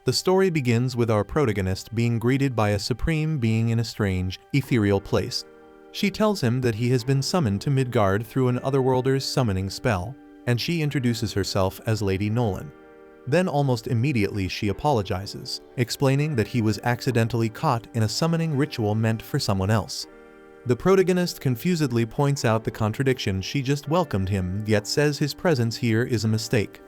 The story begins with our protagonist being greeted by a supreme being in a strange, ethereal place. She tells him that he has been summoned to Midgard through an otherworlder's summoning spell, and she introduces herself as Lady Nolan. Then almost immediately she apologizes, explaining that he was accidentally caught in a summoning ritual meant for someone else. The protagonist confusedly points out the contradiction. She just welcomed him, yet says his presence here is a mistake.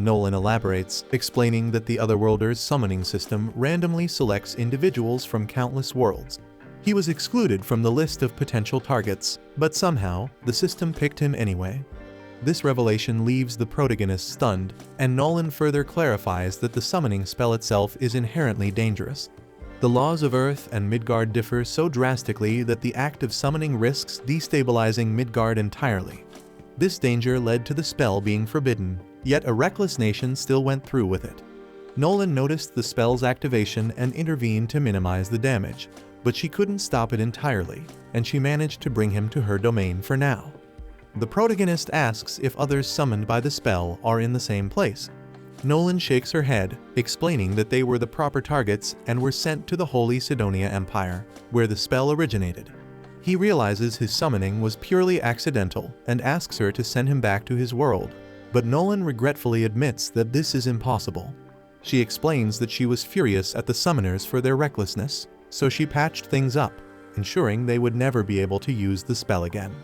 Nolan elaborates, explaining that the otherworlder's summoning system randomly selects individuals from countless worlds. He was excluded from the list of potential targets, but somehow, the system picked him anyway. This revelation leaves the protagonist stunned, and Nolan further clarifies that the summoning spell itself is inherently dangerous. The laws of Earth and Midgard differ so drastically that the act of summoning risks destabilizing Midgard entirely. This danger led to the spell being forbidden, yet a reckless nation still went through with it. Nolan noticed the spell's activation and intervened to minimize the damage, but she couldn't stop it entirely, and she managed to bring him to her domain for now. The protagonist asks if others summoned by the spell are in the same place. Nolan shakes her head, explaining that they were the proper targets and were sent to the Holy Sidonia Empire, where the spell originated. He realizes his summoning was purely accidental and asks her to send him back to his world, but Nolan regretfully admits that this is impossible. She explains that she was furious at the summoners for their recklessness, so she patched things up, ensuring they would never be able to use the spell again.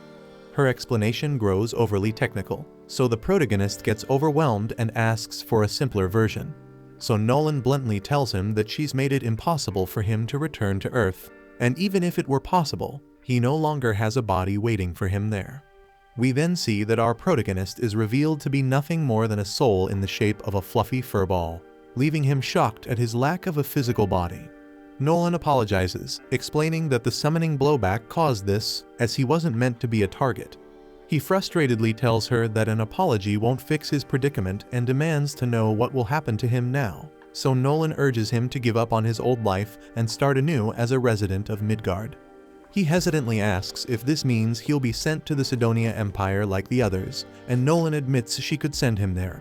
Her explanation grows overly technical, so the protagonist gets overwhelmed and asks for a simpler version. So Nolan bluntly tells him that she's made it impossible for him to return to Earth, and even if it were possible, he no longer has a body waiting for him there. We then see that our protagonist is revealed to be nothing more than a soul in the shape of a fluffy fur ball, leaving him shocked at his lack of a physical body. Nolan apologizes, explaining that the summoning blowback caused this, as he wasn't meant to be a target. He frustratedly tells her that an apology won't fix his predicament and demands to know what will happen to him now, so Nolan urges him to give up on his old life and start anew as a resident of Midgard. He hesitantly asks if this means he'll be sent to the Sidonia Empire like the others, and Nolan admits she could send him there.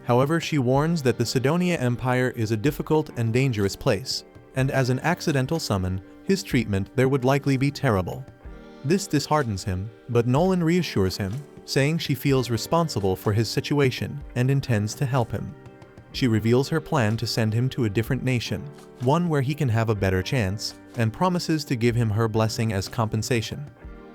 However, she warns that the Sidonia Empire is a difficult and dangerous place, and as an accidental summon, his treatment there would likely be terrible. This disheartens him, but Nolan reassures him, saying she feels responsible for his situation and intends to help him. She reveals her plan to send him to a different nation, one where he can have a better chance, and promises to give him her blessing as compensation.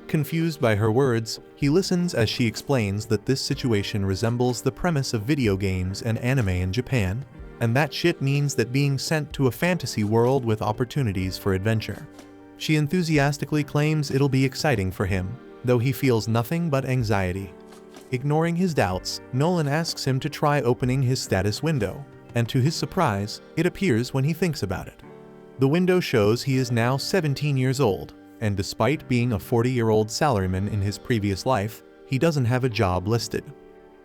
Confused by her words, he listens as she explains that this situation resembles the premise of video games and anime in Japan, and that shit means that being sent to a fantasy world with opportunities for adventure. She enthusiastically claims it'll be exciting for him, though he feels nothing but anxiety. Ignoring his doubts, Nolan asks him to try opening his status window, and to his surprise, it appears when he thinks about it. The window shows he is now 17 years old, and despite being a 40-year-old salaryman in his previous life, he doesn't have a job listed.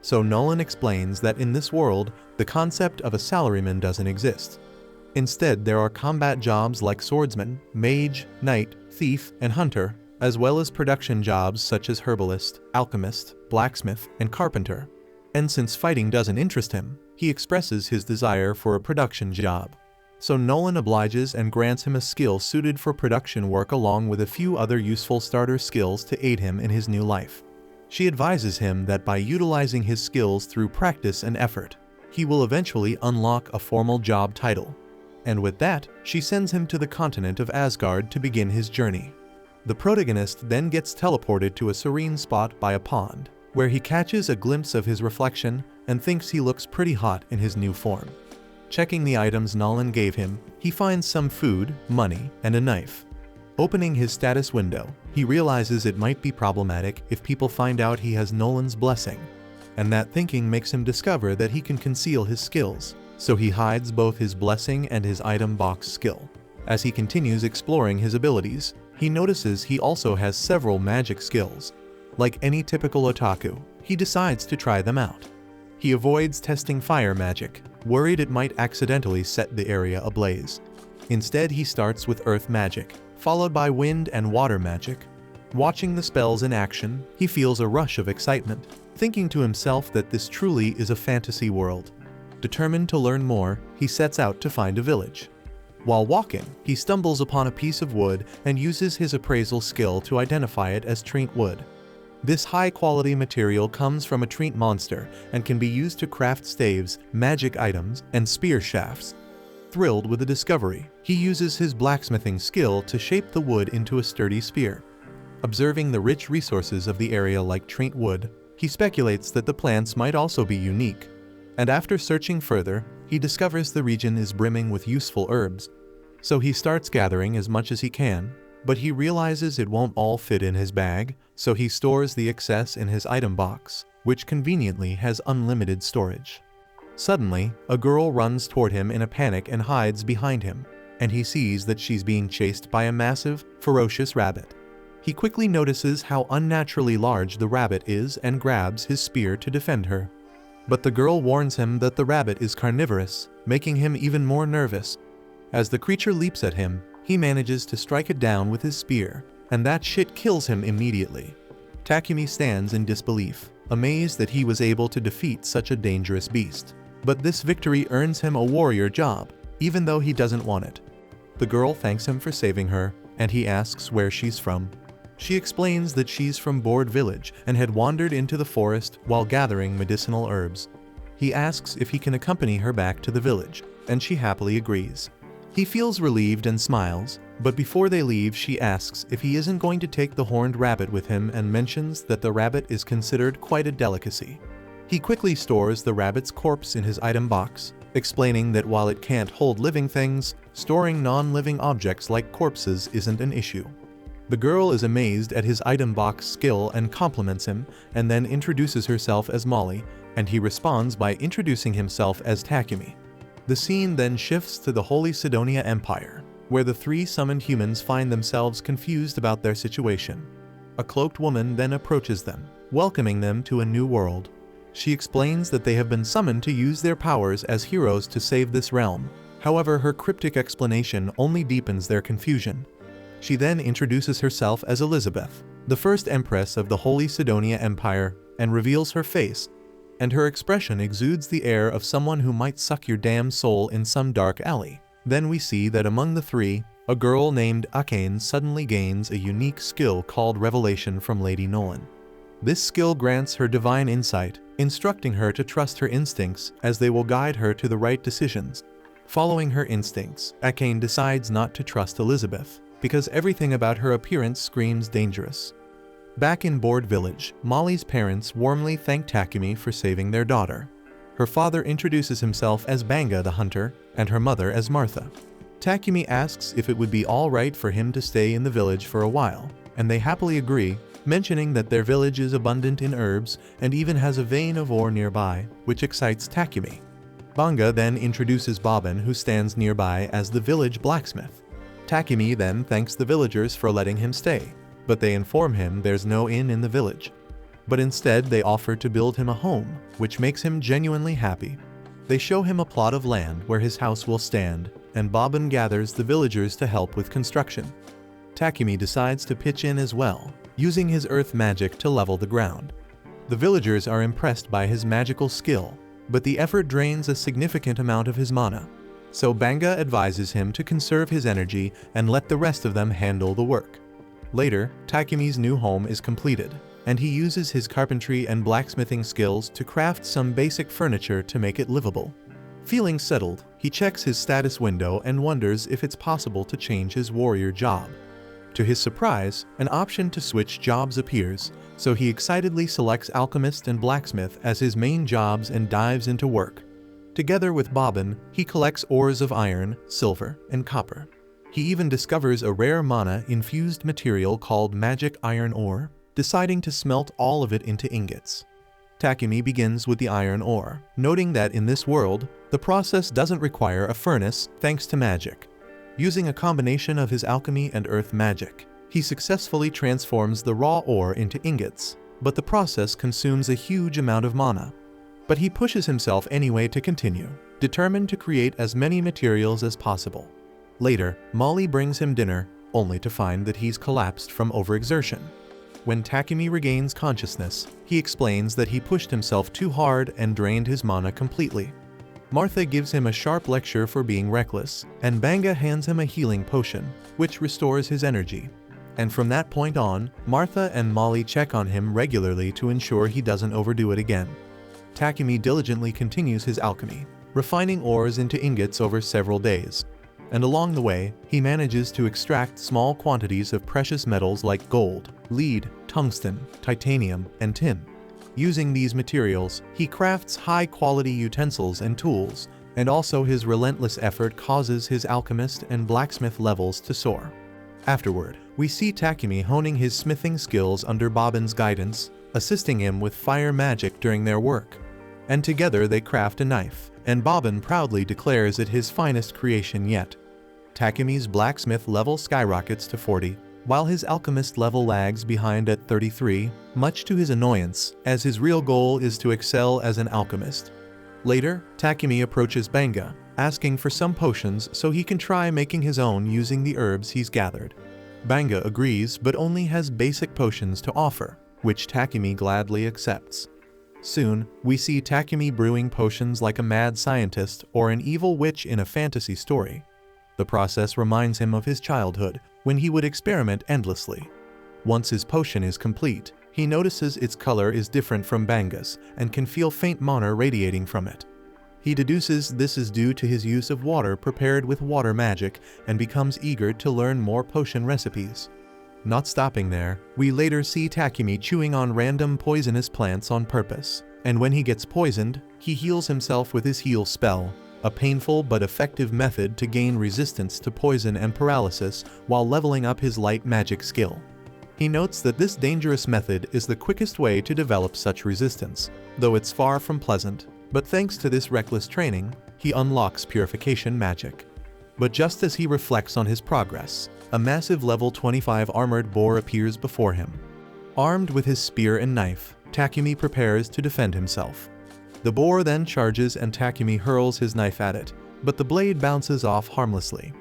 So Nolan explains that in this world, the concept of a salaryman doesn't exist. Instead, there are combat jobs like swordsman, mage, knight, thief, and hunter, as well as production jobs such as herbalist, alchemist, blacksmith, and carpenter. And since fighting doesn't interest him, he expresses his desire for a production job. So Nolan obliges and grants him a skill suited for production work along with a few other useful starter skills to aid him in his new life. She advises him that by utilizing his skills through practice and effort, he will eventually unlock a formal job title. And with that, she sends him to the continent of Asgard to begin his journey. The protagonist then gets teleported to a serene spot by a pond, where he catches a glimpse of his reflection and thinks he looks pretty hot in his new form. Checking the items Nolan gave him, he finds some food, money, and a knife. Opening his status window, he realizes it might be problematic if people find out he has Nolan's blessing, and that thinking makes him discover that he can conceal his skills, so he hides both his blessing and his item box skill. As he continues exploring his abilities, he notices he also has several magic skills. Like any typical otaku, he decides to try them out. He avoids testing fire magic, worried it might accidentally set the area ablaze. Instead, he starts with earth magic, followed by wind and water magic. Watching the spells in action, he feels a rush of excitement, thinking to himself that this truly is a fantasy world. Determined to learn more, he sets out to find a village. While walking, he stumbles upon a piece of wood and uses his appraisal skill to identify it as treant wood. This high-quality material comes from a treant monster and can be used to craft staves, magic items, and spear shafts. Thrilled with the discovery, he uses his blacksmithing skill to shape the wood into a sturdy spear. Observing the rich resources of the area like treant wood, he speculates that the plants might also be unique. And after searching further, he discovers the region is brimming with useful herbs. So he starts gathering as much as he can, but he realizes it won't all fit in his bag, so he stores the excess in his item box, which conveniently has unlimited storage. Suddenly, a girl runs toward him in a panic and hides behind him, and he sees that she's being chased by a massive, ferocious rabbit. He quickly notices how unnaturally large the rabbit is and grabs his spear to defend her. But the girl warns him that the rabbit is carnivorous, making him even more nervous. As the creature leaps at him, he manages to strike it down with his spear, and that shit kills him immediately. Takumi stands in disbelief, amazed that he was able to defeat such a dangerous beast. But this victory earns him a warrior job, even though he doesn't want it. The girl thanks him for saving her, and he asks where she's from. She explains that she's from Board Village and had wandered into the forest while gathering medicinal herbs. He asks if he can accompany her back to the village, and she happily agrees. He feels relieved and smiles, but before they leave she asks if he isn't going to take the horned rabbit with him and mentions that the rabbit is considered quite a delicacy. He quickly stores the rabbit's corpse in his item box, explaining that while it can't hold living things, storing non-living objects like corpses isn't an issue. The girl is amazed at his item box skill and compliments him, and then introduces herself as Molly, and he responds by introducing himself as Takumi. The scene then shifts to the Holy Sidonia Empire, where the three summoned humans find themselves confused about their situation. A cloaked woman then approaches them, welcoming them to a new world. She explains that they have been summoned to use their powers as heroes to save this realm. However, her cryptic explanation only deepens their confusion. She then introduces herself as Elizabeth, the first empress of the Holy Sidonia Empire, and reveals her face, and her expression exudes the air of someone who might suck your damn soul in some dark alley. Then we see that among the three, a girl named Akane suddenly gains a unique skill called Revelation from Lady Nolan. This skill grants her divine insight, instructing her to trust her instincts as they will guide her to the right decisions. Following her instincts, Akane decides not to trust Elizabeth, because everything about her appearance screams dangerous. Back in Board Village, Molly's parents warmly thank Takumi for saving their daughter. Her father introduces himself as Banga the hunter, and her mother as Martha. Takumi asks if it would be alright for him to stay in the village for a while, and they happily agree, mentioning that their village is abundant in herbs and even has a vein of ore nearby, which excites Takumi. Banga then introduces Bobbin, who stands nearby, as the village blacksmith. Takumi then thanks the villagers for letting him stay, but they inform him there's no inn in the village. But instead they offer to build him a home, which makes him genuinely happy. They show him a plot of land where his house will stand, and Bobbin gathers the villagers to help with construction. Takumi decides to pitch in as well, using his earth magic to level the ground. The villagers are impressed by his magical skill, but the effort drains a significant amount of his mana. So Banga advises him to conserve his energy and let the rest of them handle the work. Later, Takumi's new home is completed, and he uses his carpentry and blacksmithing skills to craft some basic furniture to make it livable. Feeling settled, he checks his status window and wonders if it's possible to change his warrior job. To his surprise, an option to switch jobs appears, so he excitedly selects alchemist and blacksmith as his main jobs and dives into work. Together with Bobbin, he collects ores of iron, silver, and copper. He even discovers a rare mana-infused material called magic iron ore, deciding to smelt all of it into ingots. Takumi begins with the iron ore, noting that in this world, the process doesn't require a furnace thanks to magic. Using a combination of his alchemy and earth magic, he successfully transforms the raw ore into ingots, but the process consumes a huge amount of mana. But he pushes himself anyway to continue, determined to create as many materials as possible. Later, Molly brings him dinner, only to find that he's collapsed from overexertion. When Takumi regains consciousness, he explains that he pushed himself too hard and drained his mana completely. Martha gives him a sharp lecture for being reckless, and Banga hands him a healing potion, which restores his energy. And from that point on, Martha and Molly check on him regularly to ensure he doesn't overdo it again. Takumi diligently continues his alchemy, refining ores into ingots over several days. And along the way, he manages to extract small quantities of precious metals like gold, lead, tungsten, titanium, and tin. Using these materials, he crafts high-quality utensils and tools, and also his relentless effort causes his alchemist and blacksmith levels to soar. Afterward, we see Takumi honing his smithing skills under Bobbin's guidance, assisting him with fire magic during their work. And together they craft a knife, and Bobbin proudly declares it his finest creation yet. Takumi's blacksmith level skyrockets to 40, while his alchemist level lags behind at 33, much to his annoyance, as his real goal is to excel as an alchemist. Later, Takumi approaches Banga, asking for some potions so he can try making his own using the herbs he's gathered. Banga agrees but only has basic potions to offer, which Takumi gladly accepts. Soon, we see Takumi brewing potions like a mad scientist or an evil witch in a fantasy story. The process reminds him of his childhood, when he would experiment endlessly. Once his potion is complete, he notices its color is different from Banga's and can feel faint mana radiating from it. He deduces this is due to his use of water prepared with water magic and becomes eager to learn more potion recipes. Not stopping there, we later see Takumi chewing on random poisonous plants on purpose, and when he gets poisoned, he heals himself with his heal spell, a painful but effective method to gain resistance to poison and paralysis while leveling up his light magic skill. He notes that this dangerous method is the quickest way to develop such resistance, though it's far from pleasant, but thanks to this reckless training, he unlocks purification magic. But just as he reflects on his progress, a massive level 25 armored boar appears before him. Armed with his spear and knife, Takumi prepares to defend himself. The boar then charges and Takumi hurls his knife at it, but the blade bounces off harmlessly.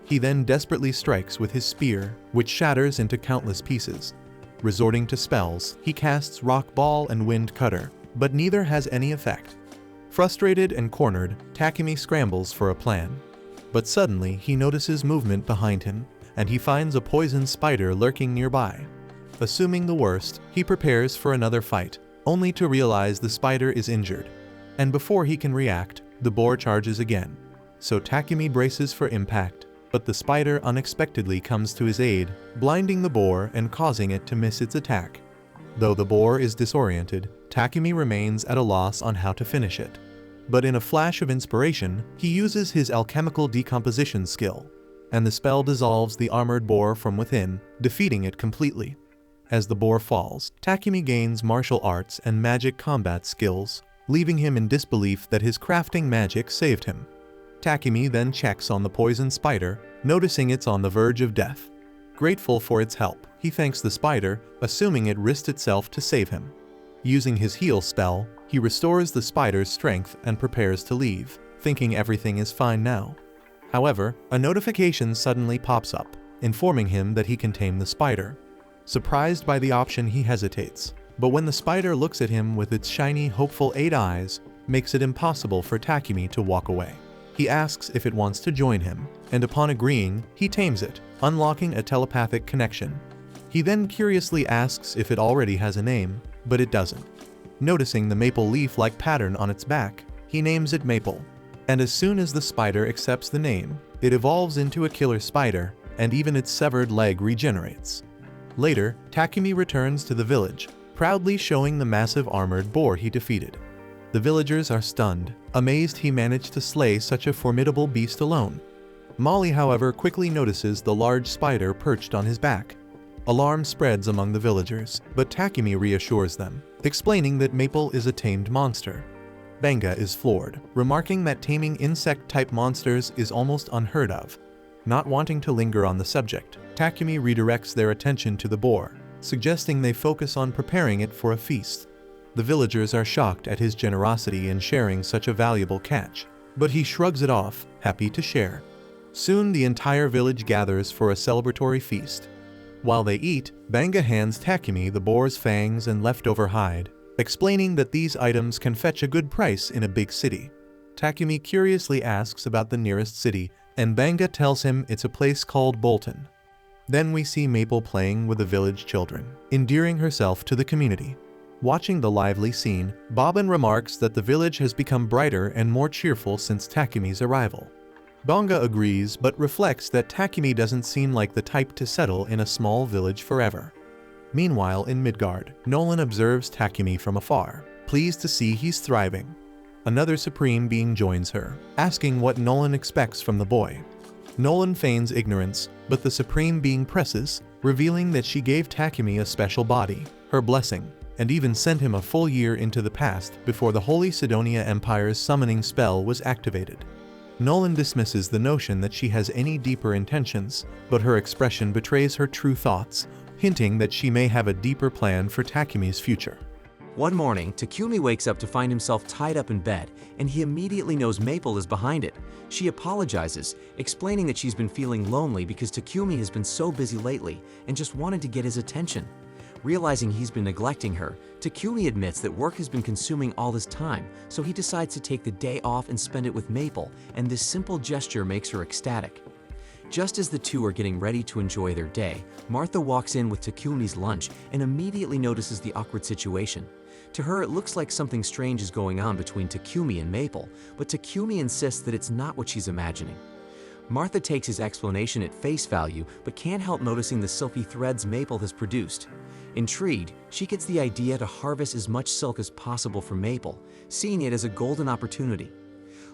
He then desperately strikes with his spear, which shatters into countless pieces. Resorting to spells, he casts Rock Ball and Wind Cutter, but neither has any effect. Frustrated and cornered, Takumi scrambles for a plan. But suddenly he notices movement behind him, and he finds a poison spider lurking nearby. Assuming the worst, he prepares for another fight, only to realize the spider is injured. And before he can react, the boar charges again. So Takumi braces for impact, but the spider unexpectedly comes to his aid, blinding the boar and causing it to miss its attack. Though the boar is disoriented, Takumi remains at a loss on how to finish it. But in a flash of inspiration, he uses his alchemical decomposition skill, and the spell dissolves the armored boar from within, defeating it completely. As the boar falls, Takumi gains martial arts and magic combat skills, leaving him in disbelief that his crafting magic saved him. Takumi then checks on the poison spider, noticing it's on the verge of death. Grateful for its help, he thanks the spider, assuming it risked itself to save him. Using his heal spell, he restores the spider's strength and prepares to leave, thinking everything is fine now. However, a notification suddenly pops up, informing him that he can tame the spider. Surprised by the option, he hesitates, but when the spider looks at him with its shiny, hopeful 8 eyes, makes it impossible for Takumi to walk away. He asks if it wants to join him, and upon agreeing, he tames it, unlocking a telepathic connection. He then curiously asks if it already has a name, but it doesn't. Noticing the maple leaf-like pattern on its back, he names it Maple. And as soon as the spider accepts the name, it evolves into a killer spider, and even its severed leg regenerates. Later, Takumi returns to the village, proudly showing the massive armored boar he defeated. The villagers are stunned, amazed he managed to slay such a formidable beast alone. Molly, however, quickly notices the large spider perched on his back. Alarm spreads among the villagers, but Takumi reassures them, explaining that Maple is a tamed monster. Banga is floored, remarking that taming insect-type monsters is almost unheard of. Not wanting to linger on the subject, Takumi redirects their attention to the boar, suggesting they focus on preparing it for a feast. The villagers are shocked at his generosity in sharing such a valuable catch, but he shrugs it off, happy to share. Soon the entire village gathers for a celebratory feast. While they eat, Banga hands Takumi the boar's fangs and leftover hide, explaining that these items can fetch a good price in a big city. Takumi curiously asks about the nearest city, and Banga tells him it's a place called Bolton. Then we see Maple playing with the village children, endearing herself to the community. Watching the lively scene, Bobbin remarks that the village has become brighter and more cheerful since Takumi's arrival. Banga agrees but reflects that Takumi doesn't seem like the type to settle in a small village forever. Meanwhile, in Midgard, Nolan observes Takumi from afar, pleased to see he's thriving. Another Supreme Being joins her, asking what Nolan expects from the boy. Nolan feigns ignorance, but the Supreme Being presses, revealing that she gave Takumi a special body, her blessing, and even sent him a full year into the past before the Holy Sidonia Empire's summoning spell was activated. Nolan dismisses the notion that she has any deeper intentions, but her expression betrays her true thoughts, hinting that she may have a deeper plan for Takumi's future. One morning, Takumi wakes up to find himself tied up in bed, and he immediately knows Maple is behind it. She apologizes, explaining that she's been feeling lonely because Takumi has been so busy lately and just wanted to get his attention. Realizing he's been neglecting her, Takumi admits that work has been consuming all this time, so he decides to take the day off and spend it with Maple, and this simple gesture makes her ecstatic. Just as the two are getting ready to enjoy their day, Martha walks in with Takumi's lunch and immediately notices the awkward situation. To her, it looks like something strange is going on between Takumi and Maple, but Takumi insists that it's not what she's imagining. Martha takes his explanation at face value, but can't help noticing the silky threads Maple has produced. Intrigued, she gets the idea to harvest as much silk as possible from Maple, seeing it as a golden opportunity.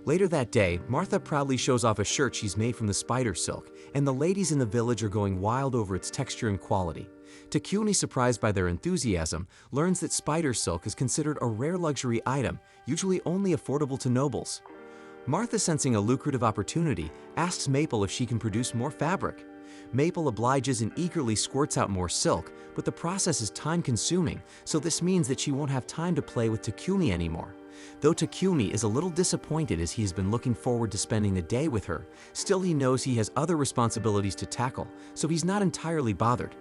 Later that day, Martha proudly shows off a shirt she's made from the spider silk, and the ladies in the village are going wild over its texture and quality. Takumi, surprised by their enthusiasm, learns that spider silk is considered a rare luxury item, usually only affordable to nobles. Martha, sensing a lucrative opportunity, asks Maple if she can produce more fabric. Maple obliges and eagerly squirts out more silk, but the process is time-consuming, so this means that she won't have time to play with Takumi anymore. Though Takumi is a little disappointed as he has been looking forward to spending the day with her, still he knows he has other responsibilities to tackle, so he's not entirely bothered.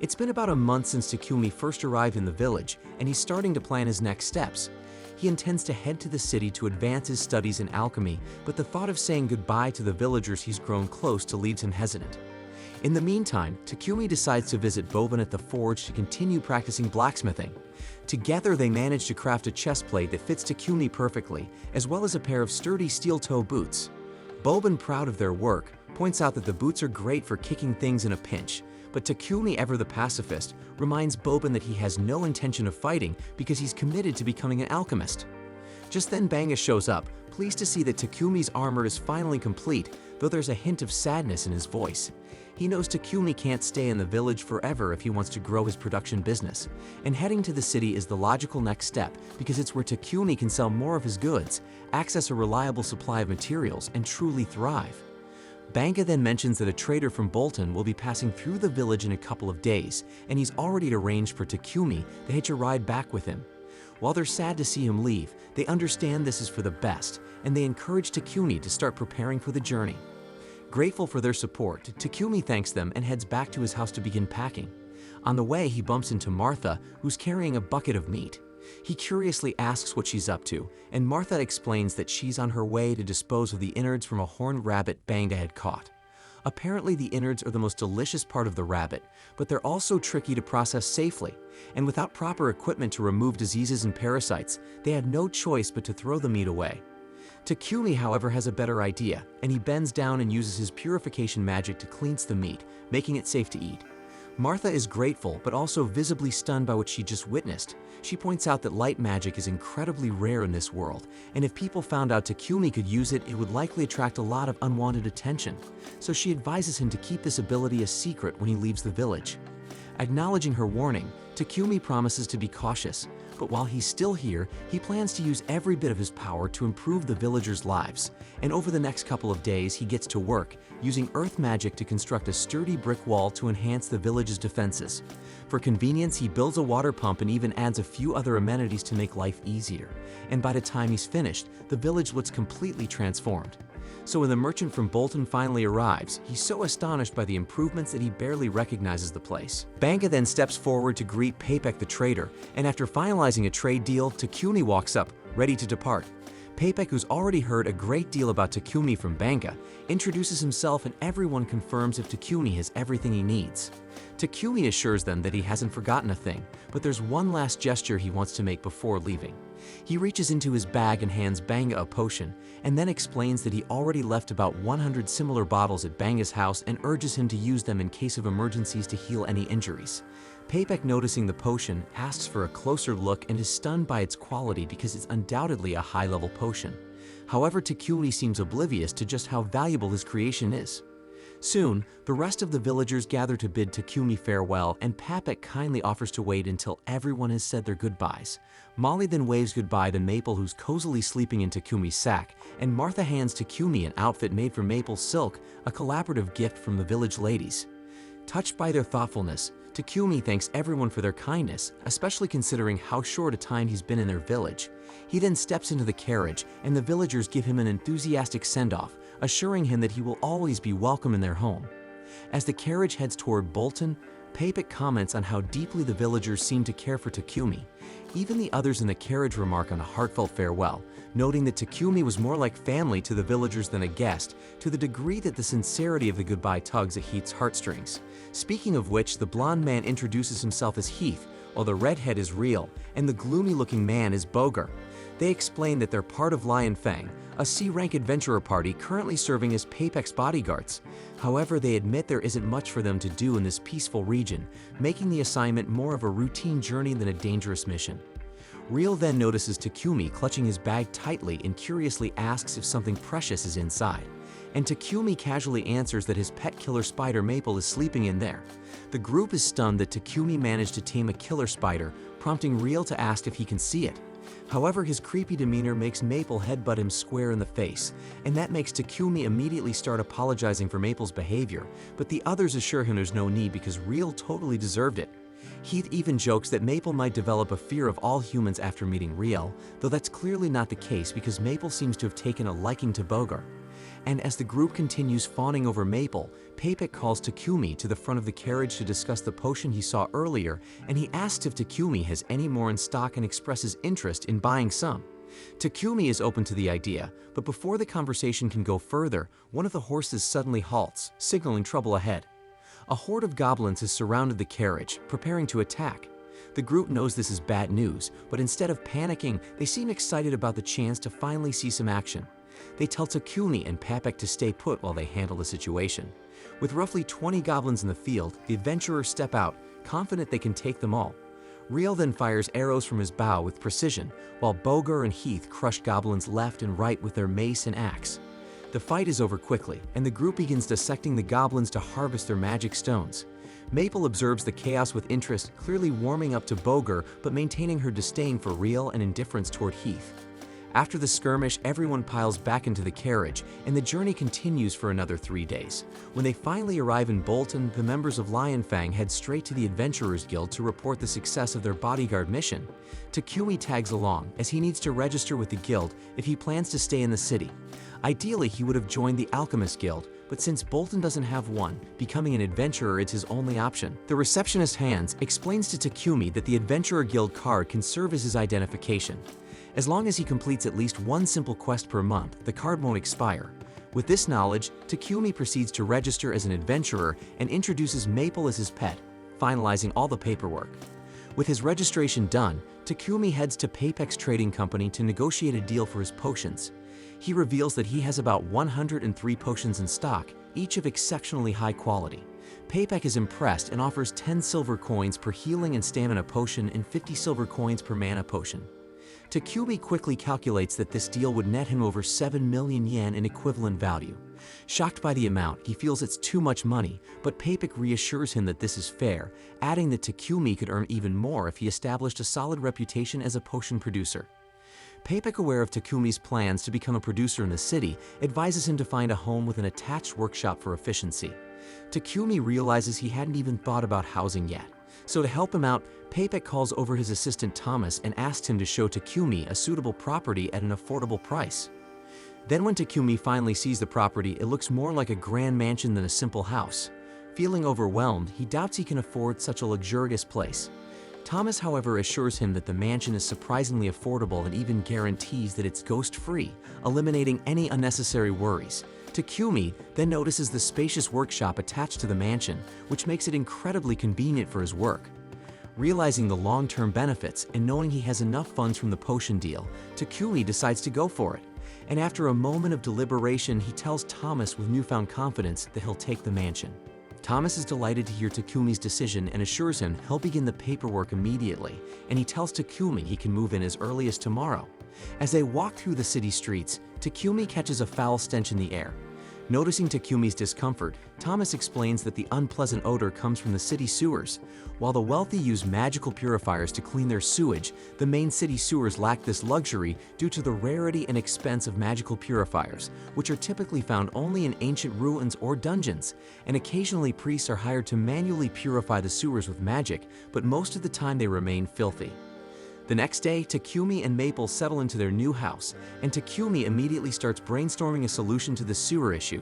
It's been about a month since Takumi first arrived in the village, and he's starting to plan his next steps. He intends to head to the city to advance his studies in alchemy, but the thought of saying goodbye to the villagers he's grown close to leaves him hesitant. In the meantime, Takumi decides to visit Boban at the forge to continue practicing blacksmithing. Together they manage to craft a chest plate that fits Takumi perfectly, as well as a pair of sturdy steel-toe boots. Boban, proud of their work, points out that the boots are great for kicking things in a pinch, but Takumi, ever the pacifist, reminds Boban that he has no intention of fighting because he's committed to becoming an alchemist. Just then Banga shows up, pleased to see that Takumi's armor is finally complete, though there's a hint of sadness in his voice. He knows Takumi can't stay in the village forever if he wants to grow his production business, and heading to the city is the logical next step because it's where Takumi can sell more of his goods, access a reliable supply of materials, and truly thrive. Banga then mentions that a trader from Bolton will be passing through the village in a couple of days, and he's already arranged for Takumi to hitch a ride back with him. While they're sad to see him leave, they understand this is for the best, and they encourage Takumi to start preparing for the journey. Grateful for their support, Takumi thanks them and heads back to his house to begin packing. On the way, he bumps into Martha, who's carrying a bucket of meat. He curiously asks what she's up to, and Martha explains that she's on her way to dispose of the innards from a horned rabbit Banga had caught. Apparently, the innards are the most delicious part of the rabbit, but they're also tricky to process safely, and without proper equipment to remove diseases and parasites, they had no choice but to throw the meat away. Takumi, however, has a better idea, and he bends down and uses his purification magic to cleanse the meat, making it safe to eat. Martha is grateful, but also visibly stunned by what she just witnessed. She points out that light magic is incredibly rare in this world, and if people found out Takumi could use it, it would likely attract a lot of unwanted attention. So she advises him to keep this ability a secret when he leaves the village. Acknowledging her warning, Takumi promises to be cautious, but while he's still here, he plans to use every bit of his power to improve the villagers' lives, and over the next couple of days he gets to work, using earth magic to construct a sturdy brick wall to enhance the village's defenses. For convenience, he builds a water pump and even adds a few other amenities to make life easier, and by the time he's finished, the village looks completely transformed. So when the merchant from Bolton finally arrives, he's so astonished by the improvements that he barely recognizes the place. Banga then steps forward to greet Papek the trader, and after finalizing a trade deal, Takumi walks up, ready to depart. Papek, who's already heard a great deal about Takumi from Banga, introduces himself and everyone confirms if Takumi has everything he needs. Takumi assures them that he hasn't forgotten a thing, but there's one last gesture he wants to make before leaving. He reaches into his bag and hands Banga a potion, and then explains that he already left about 100 similar bottles at Banga's house and urges him to use them in case of emergencies to heal any injuries. Papek, noticing the potion, asks for a closer look and is stunned by its quality because it's undoubtedly a high-level potion. However, Takumi seems oblivious to just how valuable his creation is. Soon, the rest of the villagers gather to bid Takumi farewell, and Papek kindly offers to wait until everyone has said their goodbyes. Molly then waves goodbye to Maple, who's cozily sleeping in Takumi's sack, and Martha hands Takumi an outfit made from maple silk, a collaborative gift from the village ladies. Touched by their thoughtfulness, Takumi thanks everyone for their kindness, especially considering how short a time he's been in their village. He then steps into the carriage, and the villagers give him an enthusiastic send-off, assuring him that he will always be welcome in their home. As the carriage heads toward Bolton, Papek comments on how deeply the villagers seem to care for Takumi. Even the others in the carriage remark on a heartfelt farewell, noting that Takumi was more like family to the villagers than a guest, to the degree that the sincerity of the goodbye tugs at Heath's heartstrings. Speaking of which, the blonde man introduces himself as Heath, while the redhead is Real, and the gloomy-looking man is Boger. They explain that they're part of Lion Fang, a C-rank adventurer party currently serving as Papek's bodyguards. However, they admit there isn't much for them to do in this peaceful region, making the assignment more of a routine journey than a dangerous mission. Real then notices Takumi clutching his bag tightly and curiously asks if something precious is inside. And Takumi casually answers that his pet killer spider Maple is sleeping in there. The group is stunned that Takumi managed to tame a killer spider, prompting Real to ask if he can see it. However, his creepy demeanor makes Maple headbutt him square in the face, and that makes Takumi immediately start apologizing for Maple's behavior, but the others assure him there's no need because Real totally deserved it. Heath even jokes that Maple might develop a fear of all humans after meeting Real, though that's clearly not the case because Maple seems to have taken a liking to Boger. And as the group continues fawning over Maple, Papek calls Takumi to the front of the carriage to discuss the potion he saw earlier, and he asks if Takumi has any more in stock and expresses interest in buying some. Takumi is open to the idea, but before the conversation can go further, one of the horses suddenly halts, signaling trouble ahead. A horde of goblins has surrounded the carriage, preparing to attack. The group knows this is bad news, but instead of panicking, they seem excited about the chance to finally see some action. They tell Takumi and Papek to stay put while they handle the situation. With roughly 20 goblins in the field, the adventurers step out, confident they can take them all. Real then fires arrows from his bow with precision, while Boger and Heath crush goblins left and right with their mace and axe. The fight is over quickly, and the group begins dissecting the goblins to harvest their magic stones. Maple observes the chaos with interest, clearly warming up to Boger but maintaining her disdain for Real and indifference toward Heath. After the skirmish, everyone piles back into the carriage, and the journey continues for another 3 days. When they finally arrive in Bolton, the members of Lion Fang head straight to the Adventurers Guild to report the success of their bodyguard mission. Takumi tags along, as he needs to register with the guild if he plans to stay in the city. Ideally, he would have joined the Alchemist Guild, but since Bolton doesn't have one, becoming an adventurer is his only option. The receptionist Hans explains to Takumi that the Adventurer Guild card can serve as his identification. As long as he completes at least one simple quest per month, the card won't expire. With this knowledge, Takumi proceeds to register as an adventurer and introduces Maple as his pet, finalizing all the paperwork. With his registration done, Takumi heads to Papek's trading company to negotiate a deal for his potions. He reveals that he has about 103 potions in stock, each of exceptionally high quality. Papek is impressed and offers 10 silver coins per healing and stamina potion and 50 silver coins per mana potion. Takumi quickly calculates that this deal would net him over 7 million yen in equivalent value. Shocked by the amount, he feels it's too much money, but Papek reassures him that this is fair, adding that Takumi could earn even more if he established a solid reputation as a potion producer. Papek, aware of Takumi's plans to become a producer in the city, advises him to find a home with an attached workshop for efficiency. Takumi realizes he hadn't even thought about housing yet. So to help him out, Papek calls over his assistant Thomas and asks him to show Takumi a suitable property at an affordable price. Then when Takumi finally sees the property, it looks more like a grand mansion than a simple house. Feeling overwhelmed, he doubts he can afford such a luxurious place. Thomas, however, assures him that the mansion is surprisingly affordable and even guarantees that it's ghost-free, eliminating any unnecessary worries. Takumi then notices the spacious workshop attached to the mansion, which makes it incredibly convenient for his work. Realizing the long-term benefits and knowing he has enough funds from the potion deal, Takumi decides to go for it. And after a moment of deliberation, he tells Thomas with newfound confidence that he'll take the mansion. Thomas is delighted to hear Takumi's decision and assures him he'll begin the paperwork immediately, and he tells Takumi he can move in as early as tomorrow. As they walk through the city streets, Takumi catches a foul stench in the air. Noticing Takumi's discomfort, Thomas explains that the unpleasant odor comes from the city sewers. While the wealthy use magical purifiers to clean their sewage, the main city sewers lack this luxury due to the rarity and expense of magical purifiers, which are typically found only in ancient ruins or dungeons. And occasionally priests are hired to manually purify the sewers with magic, but most of the time they remain filthy. The next day, Takumi and Maple settle into their new house, and Takumi immediately starts brainstorming a solution to the sewer issue.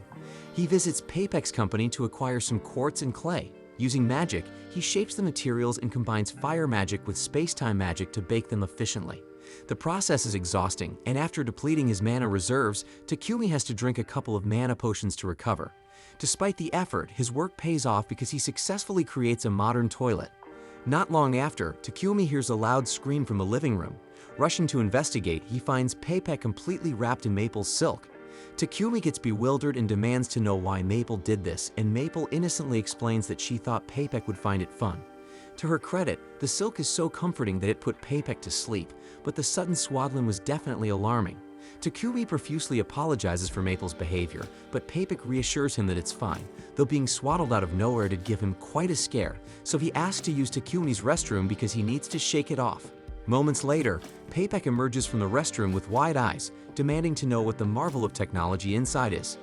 He visits Papek's company to acquire some quartz and clay. Using magic, he shapes the materials and combines fire magic with space-time magic to bake them efficiently. The process is exhausting, and after depleting his mana reserves, Takumi has to drink a couple of mana potions to recover. Despite the effort, his work pays off because he successfully creates a modern toilet. Not long after, Takumi hears a loud scream from the living room. Rushing to investigate, he finds Papek completely wrapped in Maple's silk. Takumi gets bewildered and demands to know why Maple did this, and Maple innocently explains that she thought Papek would find it fun. To her credit, the silk is so comforting that it put Papek to sleep, but the sudden swaddling was definitely alarming. Takumi profusely apologizes for Maple's behavior, but Papek reassures him that it's fine, though being swaddled out of nowhere did give him quite a scare, so he asks to use Takumi's restroom because he needs to shake it off. Moments later, Papek emerges from the restroom with wide eyes, demanding to know what the marvel of technology inside is.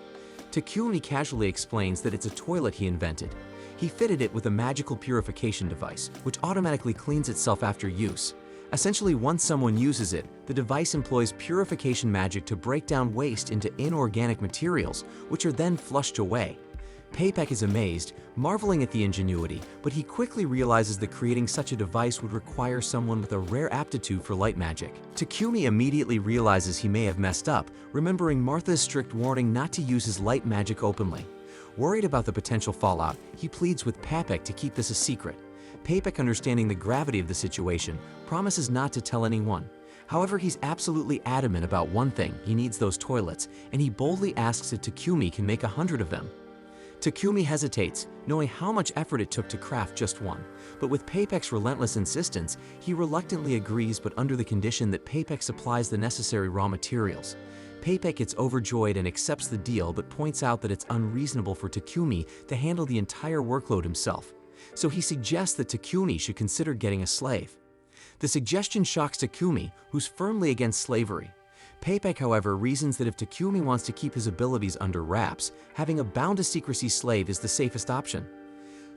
Takumi casually explains that it's a toilet he invented. He fitted it with a magical purification device, which automatically cleans itself after use. Essentially, once someone uses it, the device employs purification magic to break down waste into inorganic materials, which are then flushed away. Papek is amazed, marveling at the ingenuity, but he quickly realizes that creating such a device would require someone with a rare aptitude for light magic. Takumi immediately realizes he may have messed up, remembering Martha's strict warning not to use his light magic openly. Worried about the potential fallout, he pleads with Papek to keep this a secret. Papek, understanding the gravity of the situation, promises not to tell anyone. However, he's absolutely adamant about one thing: he needs those toilets, and he boldly asks if Takumi can make 100 of them. Takumi hesitates, knowing how much effort it took to craft just one, but with Papek's relentless insistence, he reluctantly agrees, but under the condition that Papek supplies the necessary raw materials. Papek gets overjoyed and accepts the deal, but points out that it's unreasonable for Takumi to handle the entire workload himself. So he suggests that Takumi should consider getting a slave. The suggestion shocks Takumi, who's firmly against slavery. Papek, however, reasons that if Takumi wants to keep his abilities under wraps, having a bound-to-secrecy slave is the safest option.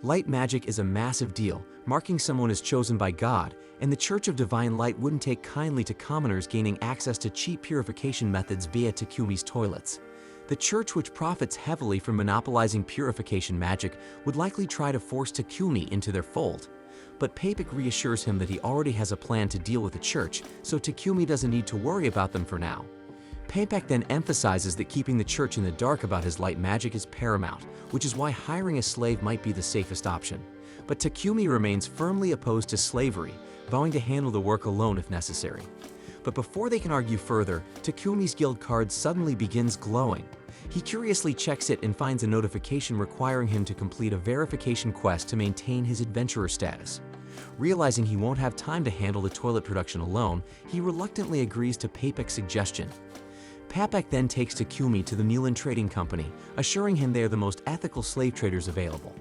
Light magic is a massive deal, marking someone as chosen by God, and the Church of Divine Light wouldn't take kindly to commoners gaining access to cheap purification methods via Takumi's toilets. The church, which profits heavily from monopolizing purification magic, would likely try to force Takumi into their fold. But Papek reassures him that he already has a plan to deal with the church, so Takumi doesn't need to worry about them for now. Papek then emphasizes that keeping the church in the dark about his light magic is paramount, which is why hiring a slave might be the safest option. But Takumi remains firmly opposed to slavery, vowing to handle the work alone if necessary. But before they can argue further, Takumi's guild card suddenly begins glowing. He curiously checks it and finds a notification requiring him to complete a verification quest to maintain his adventurer status. Realizing he won't have time to handle the toilet production alone, he reluctantly agrees to Papek's suggestion. Papek then takes Takumi to the Mulan Trading Company, assuring him they are the most ethical slave traders available.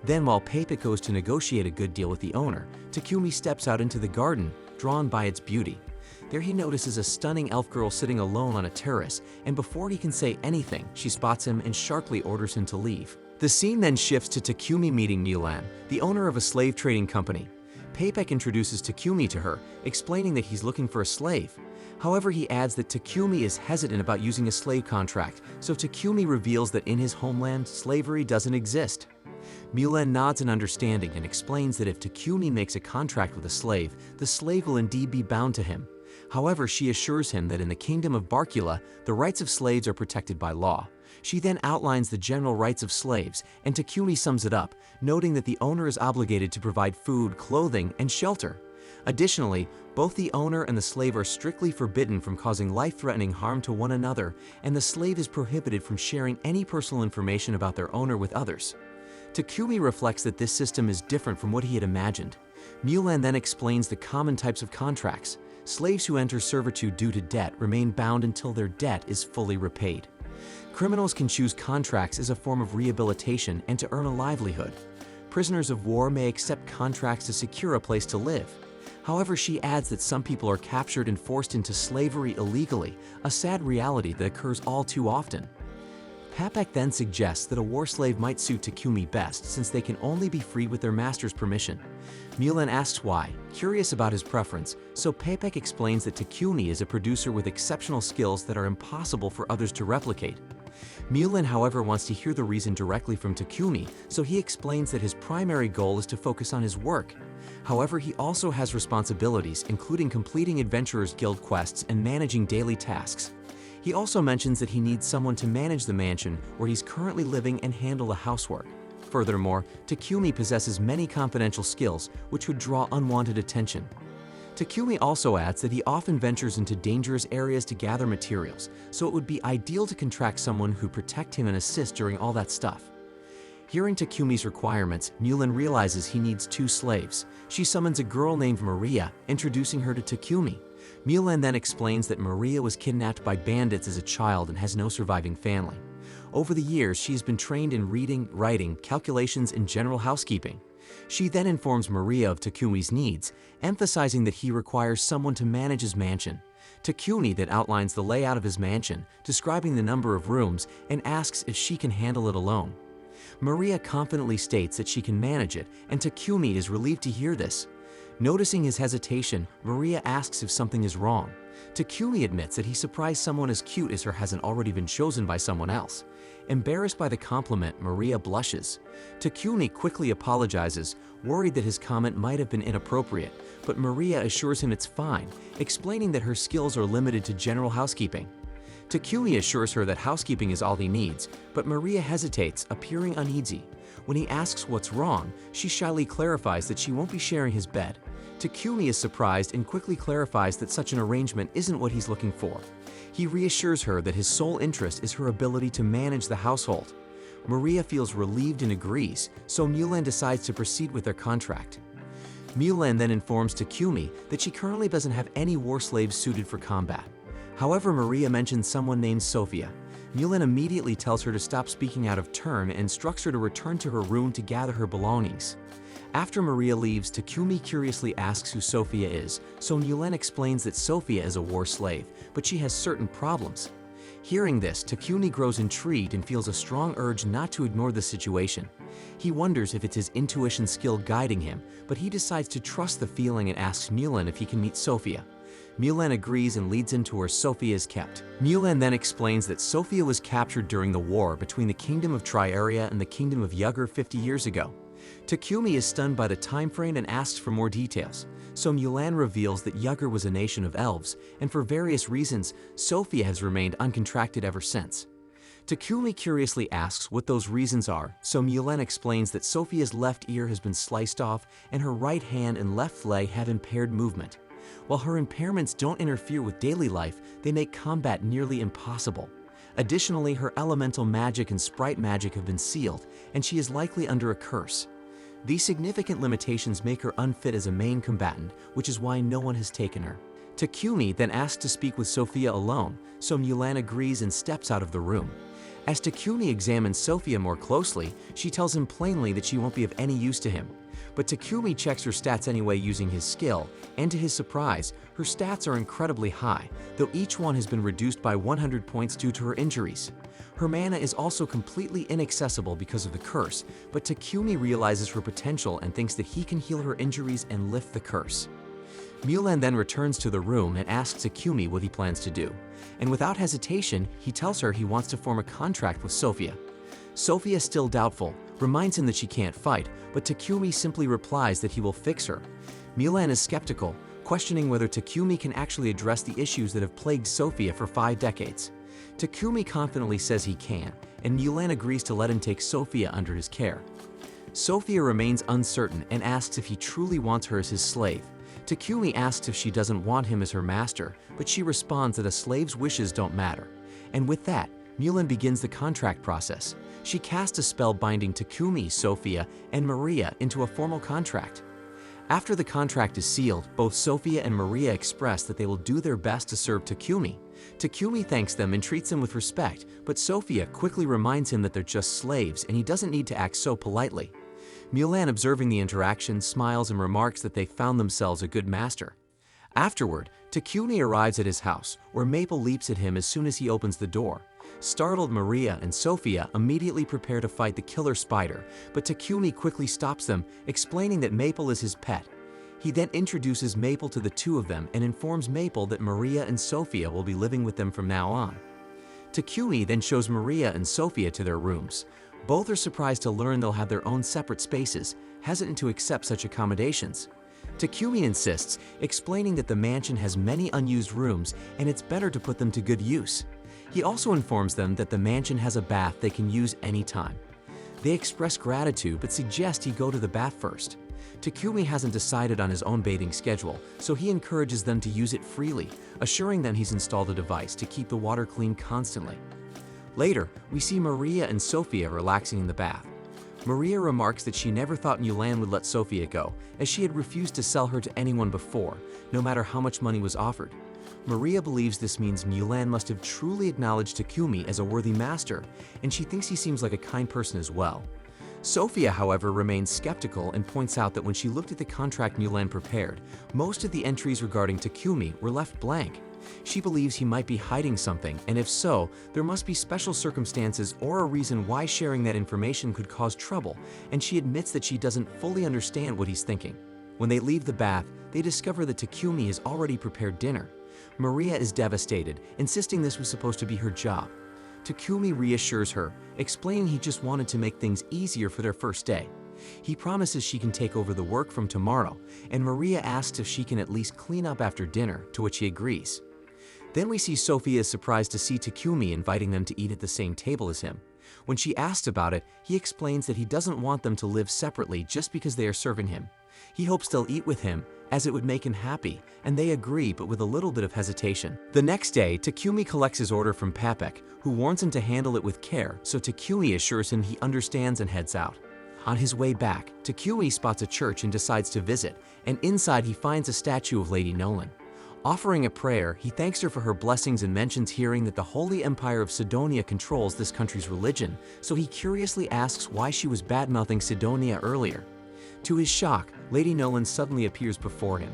Then, while Papek goes to negotiate a good deal with the owner, Takumi steps out into the garden, drawn by its beauty. There he notices a stunning elf girl sitting alone on a terrace, and before he can say anything, she spots him and sharply orders him to leave. The scene then shifts to Takumi meeting Mulan, the owner of a slave trading company. Papek introduces Takumi to her, explaining that he's looking for a slave. However, he adds that Takumi is hesitant about using a slave contract, so Takumi reveals that in his homeland, slavery doesn't exist. Mulan nods in understanding and explains that if Takumi makes a contract with a slave, the slave will indeed be bound to him. However, she assures him that in the kingdom of Barkula, the rights of slaves are protected by law. She then outlines the general rights of slaves, and Takumi sums it up, noting that the owner is obligated to provide food, clothing, and shelter. Additionally, both the owner and the slave are strictly forbidden from causing life-threatening harm to one another, and the slave is prohibited from sharing any personal information about their owner with others. Takumi reflects that this system is different from what he had imagined. Mulan then explains the common types of contracts. Slaves who enter servitude due to debt remain bound until their debt is fully repaid. Criminals can choose contracts as a form of rehabilitation and to earn a livelihood. Prisoners of war may accept contracts to secure a place to live. However, she adds that some people are captured and forced into slavery illegally, a sad reality that occurs all too often. Papek then suggests that a war slave might suit Takumi best since they can only be freed with their master's permission. Mulan asks why, curious about his preference, so Papek explains that Takumi is a producer with exceptional skills that are impossible for others to replicate. Mulan, however, wants to hear the reason directly from Takumi, so he explains that his primary goal is to focus on his work. However, he also has responsibilities, including completing Adventurers Guild quests and managing daily tasks. He also mentions that he needs someone to manage the mansion where he's currently living and handle the housework. Furthermore, Takumi possesses many confidential skills which would draw unwanted attention. Takumi also adds that he often ventures into dangerous areas to gather materials, so it would be ideal to contract someone who protect him and assist during all that stuff. Hearing Takumi's requirements, Mulan realizes he needs 2 slaves. She summons a girl named Maria, introducing her to Takumi. Mulan then explains that Maria was kidnapped by bandits as a child and has no surviving family. Over the years, she has been trained in reading, writing, calculations, and general housekeeping. She then informs Maria of Takumi's needs, emphasizing that he requires someone to manage his mansion. Takumi then outlines the layout of his mansion, describing the number of rooms, and asks if she can handle it alone. Maria confidently states that she can manage it, and Takumi is relieved to hear this. Noticing his hesitation, Maria asks if something is wrong. Takumi admits that he surprised someone as cute as her hasn't already been chosen by someone else. Embarrassed by the compliment, Maria blushes. Takumi quickly apologizes, worried that his comment might have been inappropriate, but Maria assures him it's fine, explaining that her skills are limited to general housekeeping. Takumi assures her that housekeeping is all he needs, but Maria hesitates, appearing uneasy. When he asks what's wrong, she shyly clarifies that she won't be sharing his bed. Takumi is surprised and quickly clarifies that such an arrangement isn't what he's looking for. He reassures her that his sole interest is her ability to manage the household. Maria feels relieved and agrees, so Mulan decides to proceed with their contract. Mulan then informs Takumi that she currently doesn't have any war slaves suited for combat. However, Maria mentions someone named Sophia. Mulan immediately tells her to stop speaking out of turn and instructs her to return to her room to gather her belongings. After Maria leaves, Takumi curiously asks who Sophia is, so Mulan explains that Sophia is a war slave, but she has certain problems. Hearing this, Takumi grows intrigued and feels a strong urge not to ignore the situation. He wonders if it's his intuition skill guiding him, but he decides to trust the feeling and asks Mulan if he can meet Sophia. Mulan agrees and leads him to where Sophia is kept. Mulan then explains that Sophia was captured during the war between the Kingdom of Triaria and the Kingdom of Yugger 50 years ago. Takumi is stunned by the time frame and asks for more details, so Mulan reveals that Yugger was a nation of elves, and for various reasons, Sophia has remained uncontracted ever since. Takumi curiously asks what those reasons are, so Mulan explains that Sophia's left ear has been sliced off and her right hand and left leg have impaired movement. While her impairments don't interfere with daily life, they make combat nearly impossible. Additionally, her elemental magic and sprite magic have been sealed, and she is likely under a curse. These significant limitations make her unfit as a main combatant, which is why no one has taken her. Takumi then asks to speak with Sophia alone, so Mulan agrees and steps out of the room. As Takumi examines Sophia more closely, she tells him plainly that she won't be of any use to him. But Takumi checks her stats anyway using his skill, and to his surprise, her stats are incredibly high, though each one has been reduced by 100 points due to her injuries. Her mana is also completely inaccessible because of the curse, but Takumi realizes her potential and thinks that he can heal her injuries and lift the curse. Mulan then returns to the room and asks Takumi what he plans to do, and without hesitation, he tells her he wants to form a contract with Sophia. Sophia is still doubtful, reminds him that she can't fight, but Takumi simply replies that he will fix her. Mulan is skeptical, questioning whether Takumi can actually address the issues that have plagued Sophia for 5 decades. Takumi confidently says he can, and Mulan agrees to let him take Sophia under his care. Sophia remains uncertain and asks if he truly wants her as his slave. Takumi asks if she doesn't want him as her master, but she responds that a slave's wishes don't matter. And with that, Mulan begins the contract process. She casts a spell binding Takumi, Sophia, and Maria into a formal contract. After the contract is sealed, both Sophia and Maria express that they will do their best to serve Takumi. Takumi thanks them and treats them with respect, but Sophia quickly reminds him that they're just slaves and he doesn't need to act so politely. Mulan, observing the interaction, smiles and remarks that they found themselves a good master. Afterward, Takumi arrives at his house, where Maple leaps at him as soon as he opens the door. Startled, Maria and Sophia immediately prepare to fight the killer spider, but Takumi quickly stops them, explaining that Maple is his pet. He then introduces Maple to the two of them and informs Maple that Maria and Sophia will be living with them from now on. Takumi then shows Maria and Sophia to their rooms. Both are surprised to learn they'll have their own separate spaces, hesitant to accept such accommodations. Takumi insists, explaining that the mansion has many unused rooms and it's better to put them to good use. He also informs them that the mansion has a bath they can use anytime. They express gratitude but suggest he go to the bath first. Takumi hasn't decided on his own bathing schedule, so he encourages them to use it freely, assuring them he's installed a device to keep the water clean constantly. Later, we see Maria and Sophia relaxing in the bath. Maria remarks that she never thought Mulan would let Sophia go, as she had refused to sell her to anyone before, no matter how much money was offered. Maria believes this means Mulan must have truly acknowledged Takumi as a worthy master, and she thinks he seems like a kind person as well. Sophia, however, remains skeptical and points out that when she looked at the contract Mulan prepared, most of the entries regarding Takumi were left blank. She believes he might be hiding something, and if so, there must be special circumstances or a reason why sharing that information could cause trouble, and she admits that she doesn't fully understand what he's thinking. When they leave the bath, they discover that Takumi has already prepared dinner. Maria is devastated, insisting this was supposed to be her job. Takumi reassures her, explaining he just wanted to make things easier for their first day. He promises she can take over the work from tomorrow, and Maria asks if she can at least clean up after dinner, to which he agrees. Then we see Sophia is surprised to see Takumi inviting them to eat at the same table as him. When she asks about it, he explains that he doesn't want them to live separately just because they are serving him. He hopes they'll eat with him, as it would make him happy, and they agree, but with a little bit of hesitation. The next day, Takumi collects his order from Papek, who warns him to handle it with care, so Takumi assures him he understands and heads out. On his way back, Takumi spots a church and decides to visit, and inside he finds a statue of Lady Nolan. Offering a prayer, he thanks her for her blessings and mentions hearing that the Holy Empire of Sidonia controls this country's religion, so he curiously asks why she was bad-mouthing Sidonia earlier. To his shock, Lady Nolan suddenly appears before him.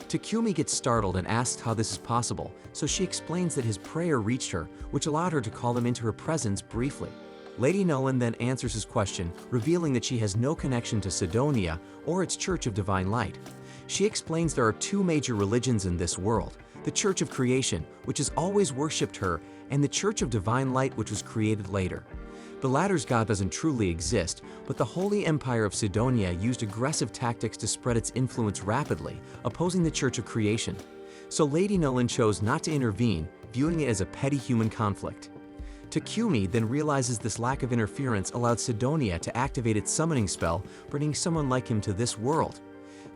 Takumi gets startled and asks how this is possible, so she explains that his prayer reached her, which allowed her to call him into her presence briefly. Lady Nolan then answers his question, revealing that she has no connection to Sidonia or its Church of Divine Light. She explains there are two major religions in this world, the Church of Creation, which has always worshipped her, and the Church of Divine Light, which was created later. The latter's god doesn't truly exist, but the Holy Empire of Sidonia used aggressive tactics to spread its influence rapidly, opposing the Church of Creation. So Lady Nolan chose not to intervene, viewing it as a petty human conflict. Takumi then realizes this lack of interference allowed Sidonia to activate its summoning spell, bringing someone like him to this world.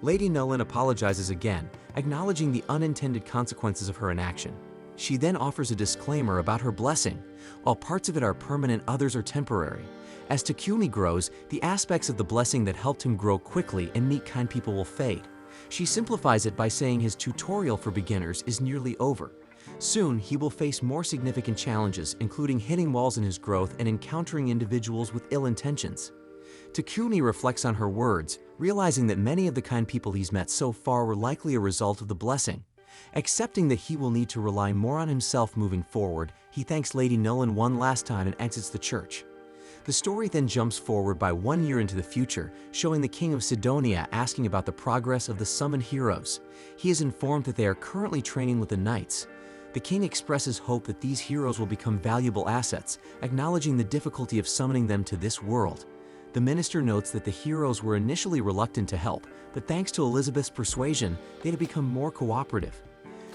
Lady Nolan apologizes again, acknowledging the unintended consequences of her inaction. She then offers a disclaimer about her blessing. While parts of it are permanent, others are temporary. As Takumi grows, the aspects of the blessing that helped him grow quickly and meet kind people will fade. She simplifies it by saying his tutorial for beginners is nearly over. Soon, he will face more significant challenges, including hitting walls in his growth and encountering individuals with ill intentions. Takumi reflects on her words, realizing that many of the kind people he's met so far were likely a result of the blessing. Accepting that he will need to rely more on himself moving forward, he thanks Lady Nolan one last time and exits the church. The story then jumps forward by 1 year into the future, showing the King of Sidonia asking about the progress of the summoned heroes. He is informed that they are currently training with the knights. The king expresses hope that these heroes will become valuable assets, acknowledging the difficulty of summoning them to this world. the minister notes that the heroes were initially reluctant to help, but thanks to Elizabeth's persuasion, they had become more cooperative.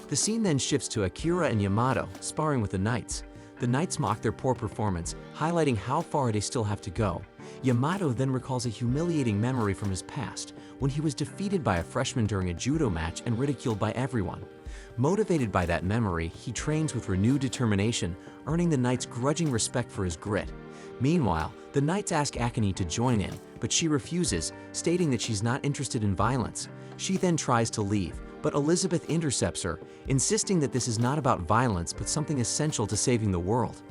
The scene then shifts to Akira and Yamato sparring with the knights. The knights mock their poor performance, highlighting how far they still have to go. Yamato then recalls a humiliating memory from his past, when he was defeated by a freshman during a judo match and ridiculed by everyone. Motivated by that memory, he trains with renewed determination, earning the knights' grudging respect for his grit. Meanwhile, the knights ask Akane to join in, but she refuses, stating that she's not interested in violence. She then tries to leave, but Elizabeth intercepts her, insisting that this is not about violence but something essential to saving the world.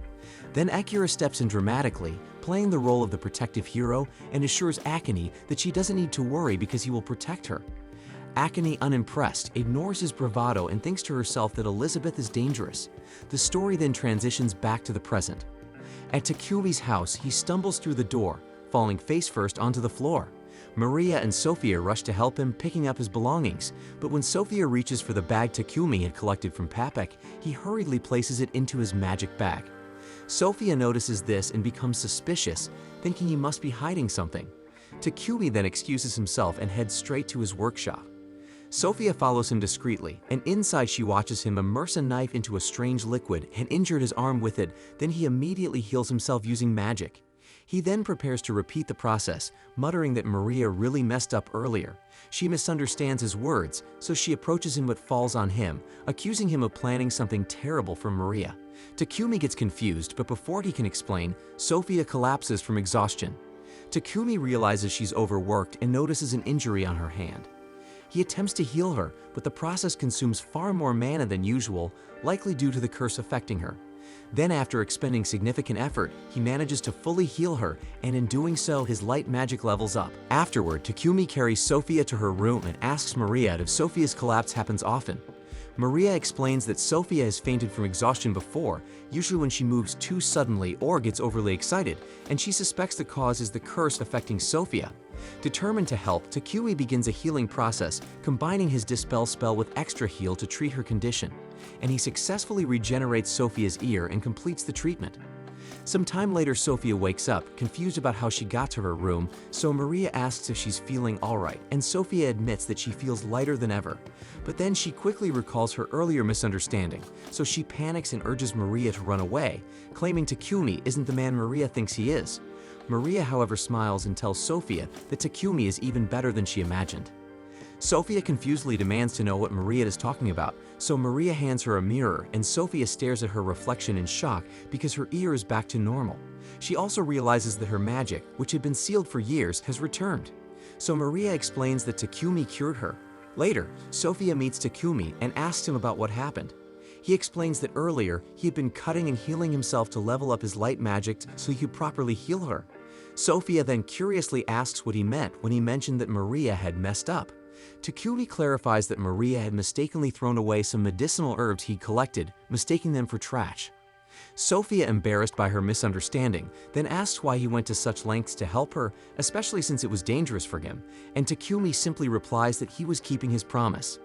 Then Akira steps in dramatically, playing the role of the protective hero, and assures Akane that she doesn't need to worry because he will protect her. Akane, unimpressed, ignores his bravado and thinks to herself that Elizabeth is dangerous. The story then transitions back to the present. At Takumi's house, he stumbles through the door, falling face first onto the floor. Maria and Sophia rush to help him, picking up his belongings, but when Sophia reaches for the bag Takumi had collected from Papek, he hurriedly places it into his magic bag. Sophia notices this and becomes suspicious, thinking he must be hiding something. Takumi then excuses himself and heads straight to his workshop. Sophia follows him discreetly, and inside she watches him immerse a knife into a strange liquid and injure his arm with it. Then he immediately heals himself using magic. He then prepares to repeat the process, muttering that Maria really messed up earlier. She misunderstands his words, so she approaches him but falls on him, accusing him of planning something terrible for Maria. Takumi gets confused, but before he can explain, Sophia collapses from exhaustion. Takumi realizes she's overworked and notices an injury on her hand. He attempts to heal her, but the process consumes far more mana than usual, likely due to the curse affecting her. Then, after expending significant effort, he manages to fully heal her, and in doing so, his light magic levels up. Afterward, Takumi carries Sophia to her room and asks Maria if Sophia's collapse happens often. Maria explains that Sophia has fainted from exhaustion before, usually when she moves too suddenly or gets overly excited, and she suspects the cause is the curse affecting Sophia. Determined to help, Takumi begins a healing process, combining his Dispel spell with Extra Heal to treat her condition, and he successfully regenerates Sophia's ear and completes the treatment. Some time later, Sophia wakes up, confused about how she got to her room, so Maria asks if she's feeling alright, and Sophia admits that she feels lighter than ever. But then she quickly recalls her earlier misunderstanding, so she panics and urges Maria to run away, claiming Takumi isn't the man Maria thinks he is. Maria, however, smiles and tells Sophia that Takumi is even better than she imagined. Sophia confusedly demands to know what Maria is talking about, so Maria hands her a mirror and Sophia stares at her reflection in shock because her ear is back to normal. She also realizes that her magic, which had been sealed for years, has returned. So Maria explains that Takumi cured her. Later, Sophia meets Takumi and asks him about what happened. He explains that earlier, he had been cutting and healing himself to level up his light magic so he could properly heal her. Sophia then curiously asks what he meant when he mentioned that Maria had messed up. Takumi clarifies that Maria had mistakenly thrown away some medicinal herbs he'd collected, mistaking them for trash. Sophia, embarrassed by her misunderstanding, then asks why he went to such lengths to help her, especially since it was dangerous for him, and Takumi simply replies that he was keeping his promise.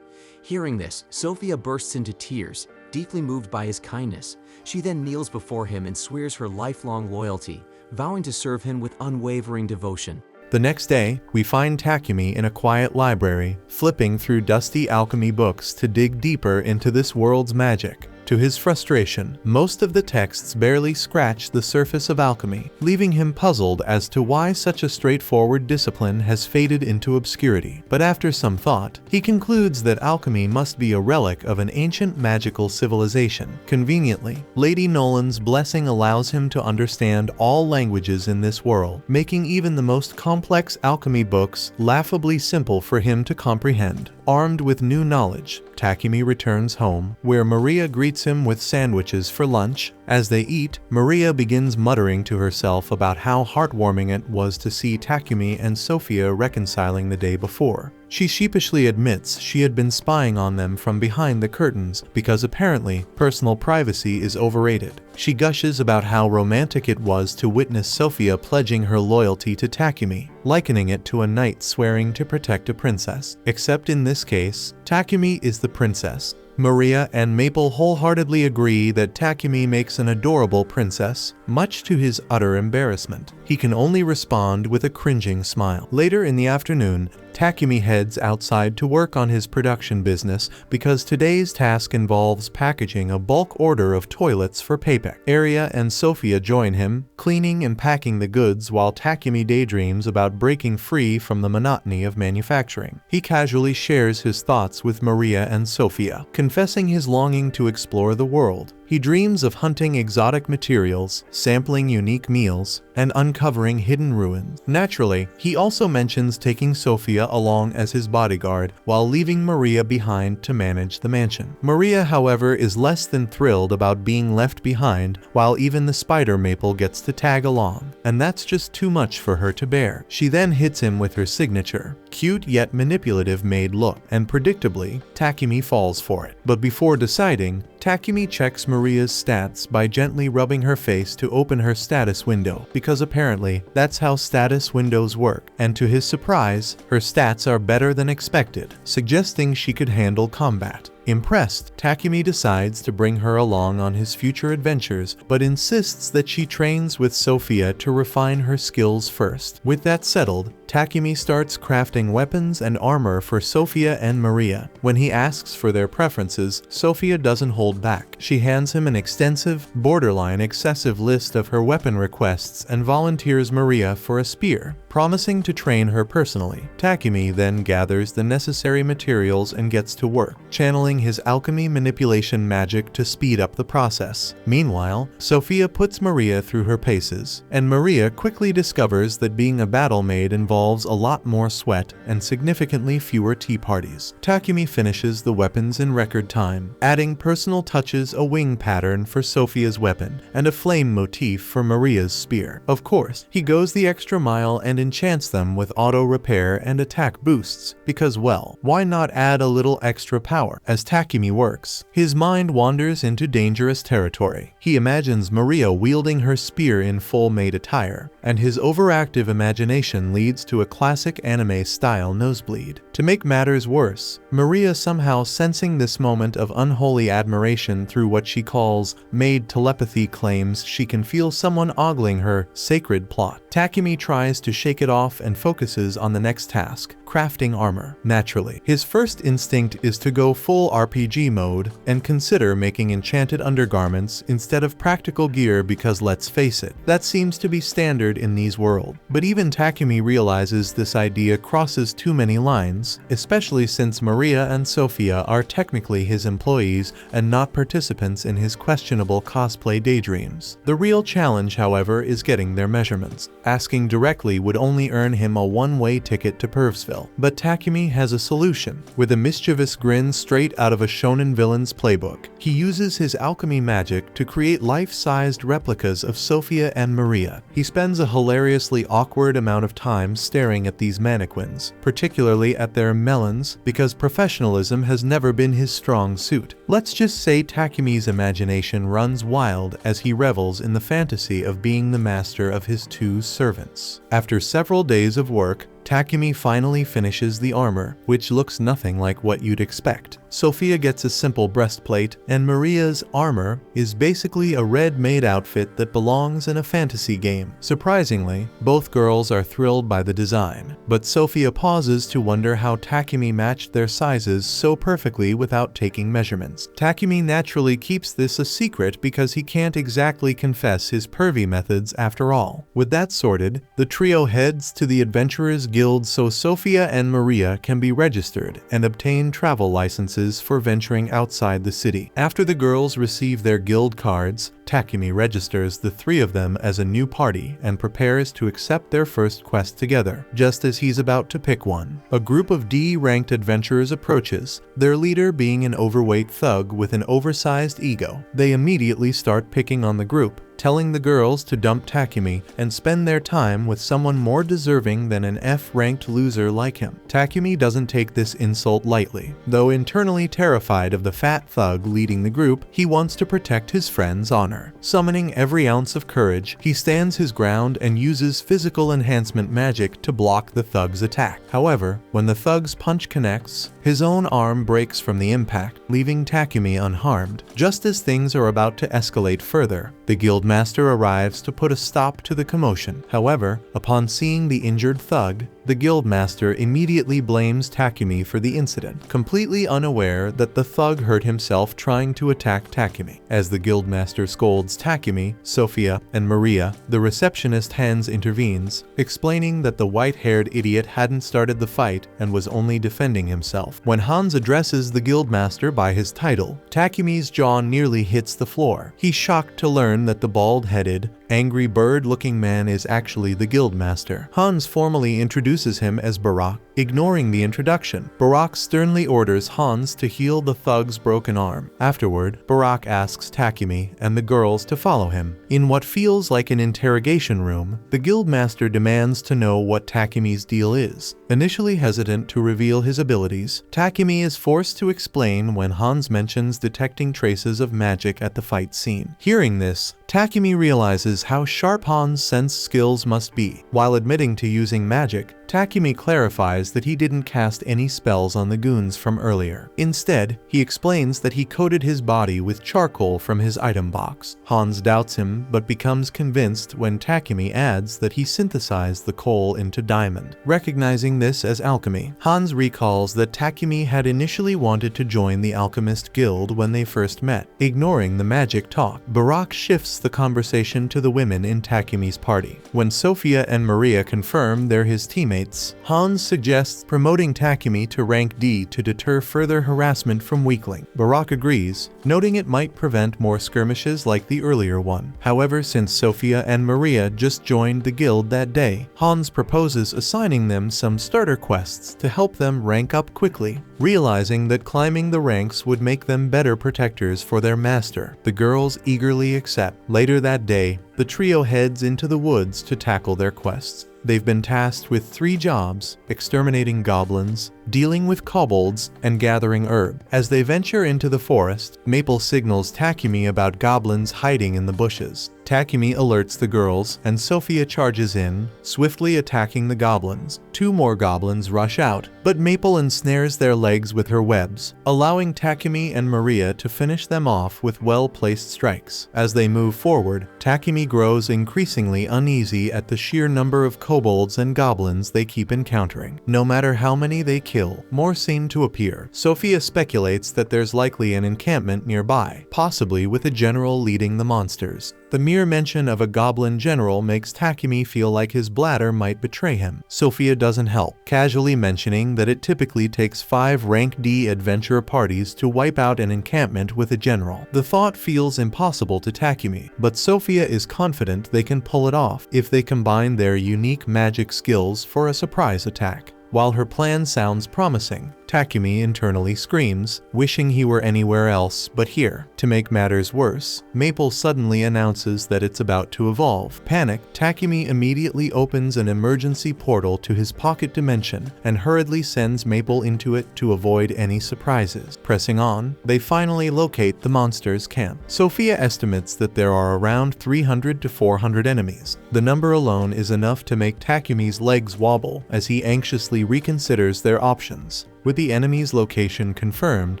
Hearing this, Sophia bursts into tears, deeply moved by his kindness. She then kneels before him and swears her lifelong loyalty, vowing to serve him with unwavering devotion. The next day, we find Takumi in a quiet library, flipping through dusty alchemy books to dig deeper into this world's magic. To his frustration, most of the texts barely scratch the surface of alchemy, leaving him puzzled as to why such a straightforward discipline has faded into obscurity. But after some thought, he concludes that alchemy must be a relic of an ancient magical civilization. Conveniently, Lady Nolan's blessing allows him to understand all languages in this world, making even the most complex alchemy books laughably simple for him to comprehend. Armed with new knowledge, Takumi returns home, where Maria greets him with sandwiches for lunch. As they eat, Maria begins muttering to herself about how heartwarming it was to see Takumi and Sophia reconciling the day before. She sheepishly admits she had been spying on them from behind the curtains because apparently personal privacy is overrated. She gushes about how romantic it was to witness Sophia pledging her loyalty to Takumi, likening it to a knight swearing to protect a princess. Except in this case, Takumi is the princess. Maria and Maple wholeheartedly agree that Takumi makes an adorable princess, much to his utter embarrassment. He can only respond with a cringing smile. Later in the afternoon, Takumi heads outside to work on his production business because today's task involves packaging a bulk order of toilets for Payback. Aria and Sophia join him, cleaning and packing the goods while Takumi daydreams about breaking free from the monotony of manufacturing. He casually shares his thoughts with Maria and Sophia, confessing his longing to explore the world. He dreams of hunting exotic materials, sampling unique meals, and uncovering hidden ruins. Naturally, he also mentions taking Sophia along as his bodyguard while leaving Maria behind to manage the mansion. Maria, however, is less than thrilled about being left behind, while even the spider Maple gets to tag along, and that's just too much for her to bear. She then hits him with her signature, cute yet manipulative maid look, and predictably, Takumi falls for it. But before deciding, Takumi checks Maria's stats by gently rubbing her face to open her status window, because apparently that's how status windows work, and to his surprise, her stats are better than expected, suggesting she could handle combat. Impressed, Takumi decides to bring her along on his future adventures, but insists that she trains with Sophia to refine her skills first. With that settled, Takumi starts crafting weapons and armor for Sophia and Maria. When he asks for their preferences, Sophia doesn't hold back. She hands him an extensive, borderline excessive list of her weapon requests and volunteers Maria for a spear, promising to train her personally. Takumi then gathers the necessary materials and gets to work, channeling his alchemy manipulation magic to speed up the process. Meanwhile, Sophia puts Maria through her paces, and Maria quickly discovers that being a battle maid involves a lot more sweat and significantly fewer tea parties. Takumi finishes the weapons in record time, adding personal touches, a wing pattern for Sophia's weapon, and a flame motif for Maria's spear. Of course, he goes the extra mile and enchants them with auto repair and attack boosts, because well, why not add a little extra power? As Takumi works, his mind wanders into dangerous territory. He imagines Maria wielding her spear in full maid attire, and his overactive imagination leads to a classic anime-style nosebleed. To make matters worse, Maria, somehow sensing this moment of unholy admiration through what she calls maid telepathy, claims she can feel someone ogling her sacred plot. Takumi tries to shake it off and focuses on the next task, crafting armor. Naturally, his first instinct is to go full RPG mode and consider making enchanted undergarments instead of practical gear because let's face it, that seems to be standard in these worlds. But even Takumi realizes this idea crosses too many lines, especially since Maria and Sophia are technically his employees and not participants in his questionable cosplay daydreams. The real challenge, however, is getting their measurements. Asking directly would only earn him a one-way ticket to Pervsville. But Takumi has a solution. With a mischievous grin straight out of a shonen villain's playbook, he uses his alchemy magic to create life-sized replicas of Sophia and Maria. He spends a hilariously awkward amount of time staring at these mannequins, particularly at their melons, because professionalism has never been his strong suit. Let's just say Takumi's imagination runs wild as he revels in the fantasy of being the master of his two servants. After several days of work, Takumi finally finishes the armor, which looks nothing like what you'd expect. Sophia gets a simple breastplate, and Maria's armor is basically a red maid outfit that belongs in a fantasy game. Surprisingly, both girls are thrilled by the design, but Sophia pauses to wonder how Takumi matched their sizes so perfectly without taking measurements. Takumi naturally keeps this a secret because he can't exactly confess his pervy methods after all. With that sorted, the trio heads to the Adventurers Guild so Sophia and Maria can be registered and obtain travel licenses for venturing outside the city. After the girls receive their guild cards, Takumi registers the three of them as a new party and prepares to accept their first quest together. Just as he's about to pick one, a group of D-ranked adventurers approaches, their leader being an overweight thug with an oversized ego. They immediately start picking on the group, telling the girls to dump Takumi and spend their time with someone more deserving than an F-ranked loser like him. Takumi doesn't take this insult lightly. Though internally terrified of the fat thug leading the group, he wants to protect his friend's honor. Summoning every ounce of courage, he stands his ground and uses physical enhancement magic to block the thug's attack. However, when the thug's punch connects, his own arm breaks from the impact, leaving Takumi unharmed. Just as things are about to escalate further, the guildmaster arrives to put a stop to the commotion. However, upon seeing the injured thug, the guildmaster immediately blames Takumi for the incident, completely unaware that the thug hurt himself trying to attack Takumi. As the guildmaster scolds Takumi, Sophia, and Maria, the receptionist Hans intervenes, explaining that the white-haired idiot hadn't started the fight and was only defending himself. When Hans addresses the guildmaster by his title, Takumi's jaw nearly hits the floor. He's shocked to learn that the bald-headed, angry bird-looking man is actually the guildmaster. Hans formally introduces him as Barak. Ignoring the introduction, Barak sternly orders Hans to heal the thug's broken arm. Afterward, Barak asks Takumi and the girls to follow him. In what feels like an interrogation room, the guildmaster demands to know what Takumi's deal is. Initially hesitant to reveal his abilities, Takumi is forced to explain when Hans mentions detecting traces of magic at the fight scene. Hearing this, Takumi realizes how sharp Hans' sense skills must be. While admitting to using magic, Takumi clarifies that he didn't cast any spells on the goons from earlier. Instead, he explains that he coated his body with charcoal from his item box. Hans doubts him, but becomes convinced when Takumi adds that he synthesized the coal into diamond. Recognizing this as alchemy, Hans recalls that Takumi had initially wanted to join the Alchemist Guild when they first met. Ignoring the magic talk, Barak shifts the conversation to the women in Takumi's party. When Sophia and Maria confirm they're his teammates, Hans suggests promoting Takumi to rank D to deter further harassment from weakling. Barak agrees, noting it might prevent more skirmishes like the earlier one. However, since Sophia and Maria just joined the guild that day, Hans proposes assigning them some starter quests to help them rank up quickly. Realizing that climbing the ranks would make them better protectors for their master, the girls eagerly accept. Later that day, the trio heads into the woods to tackle their quests. They've been tasked with 3 jobs: exterminating goblins, dealing with kobolds, and gathering herb. As they venture into the forest, Maple signals Takumi about goblins hiding in the bushes. Takumi alerts the girls, and Sophia charges in, swiftly attacking the goblins. 2 more goblins rush out, but Maple ensnares their legs with her webs, allowing Takumi and Maria to finish them off with well-placed strikes. As they move forward, Takumi grows increasingly uneasy at the sheer number of kobolds and goblins they keep encountering. No matter how many they kill, more seem to appear. Sophia speculates that there's likely an encampment nearby, possibly with a general leading the monsters. The mere mention of a goblin general makes Takumi feel like his bladder might betray him. Sophia doesn't help, casually mentioning that it typically takes 5 rank D adventure parties to wipe out an encampment with a general. The thought feels impossible to Takumi, but Sophia is confident they can pull it off if they combine their unique magic skills for a surprise attack. While her plan sounds promising, Takumi internally screams, wishing he were anywhere else but here. To make matters worse, Maple suddenly announces that it's about to evolve. Panicked, Takumi immediately opens an emergency portal to his pocket dimension and hurriedly sends Maple into it to avoid any surprises. Pressing on, they finally locate the monster's camp. Sophia estimates that there are around 300 to 400 enemies. The number alone is enough to make Takumi's legs wobble as he anxiously reconsiders their options. With the enemy's location confirmed,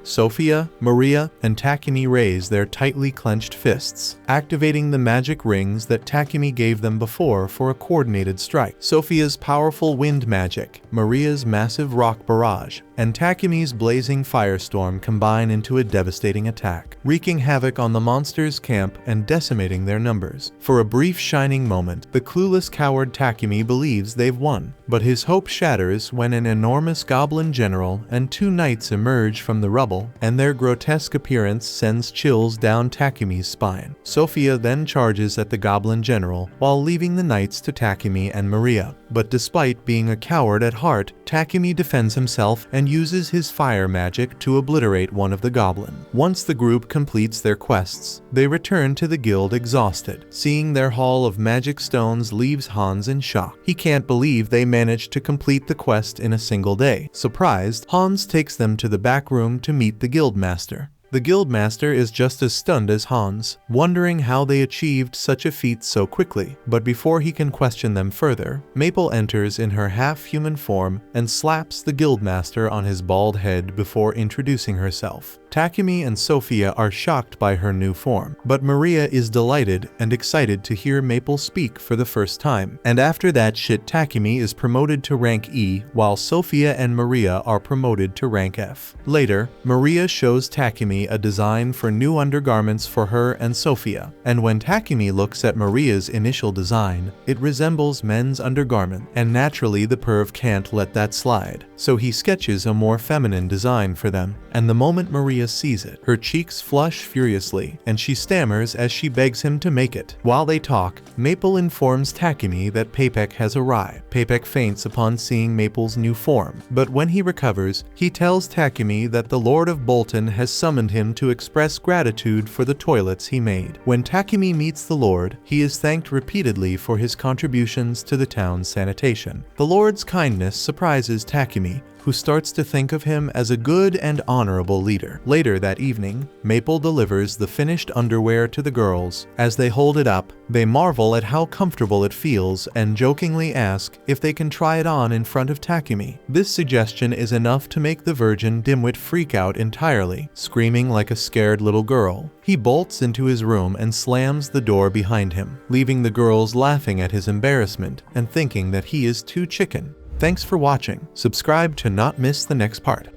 Sophia, Maria, and Takumi raise their tightly clenched fists, activating the magic rings that Takumi gave them before for a coordinated strike. Sophia's powerful wind magic, Maria's massive rock barrage, and Takumi's blazing firestorm combine into a devastating attack, wreaking havoc on the monsters' camp and decimating their numbers. For a brief shining moment, the clueless coward Takumi believes they've won, but his hope shatters when an enormous goblin general and 2 knights emerge from the rubble, and their grotesque appearance sends chills down Takumi's spine. Sophia then charges at the goblin general while leaving the knights to Takumi and Maria. But despite being a coward at heart, Takumi defends himself and uses his fire magic to obliterate one of the goblins. Once the group completes their quests, they return to the guild exhausted. Seeing their haul of magic stones leaves Hans in shock. He can't believe they managed to complete the quest in a single day. Surprised, Hans takes them to the back room to meet the guildmaster. The guildmaster is just as stunned as Hans, wondering how they achieved such a feat so quickly. But before he can question them further, Maple enters in her half-human form and slaps the guildmaster on his bald head before introducing herself. Takumi and Sophia are shocked by her new form, but Maria is delighted and excited to hear Maple speak for the first time. And after that shit, Takumi is promoted to rank E, while Sophia and Maria are promoted to rank F. Later, Maria shows Takumi a design for new undergarments for her and Sophia, and when Takumi looks at Maria's initial design, it resembles men's undergarment, and naturally the perv can't let that slide, so he sketches a more feminine design for them. And the moment Maria sees it, her cheeks flush furiously, and she stammers as she begs him to make it. While they talk, Maple informs Takumi that Papek has arrived. Papek faints upon seeing Maple's new form, but when he recovers, he tells Takumi that the Lord of Bolton has summoned him to express gratitude for the toilets he made. When Takumi meets the Lord, he is thanked repeatedly for his contributions to the town's sanitation. The Lord's kindness surprises Takumi, who starts to think of him as a good and honorable leader. Later that evening, Maple delivers the finished underwear to the girls. As they hold it up, they marvel at how comfortable it feels and jokingly ask if they can try it on in front of Takumi. This suggestion is enough to make the virgin dimwit freak out entirely, screaming like a scared little girl. He bolts into his room and slams the door behind him, leaving the girls laughing at his embarrassment and thinking that he is too chicken. Thanks for watching. Subscribe to not miss the next part.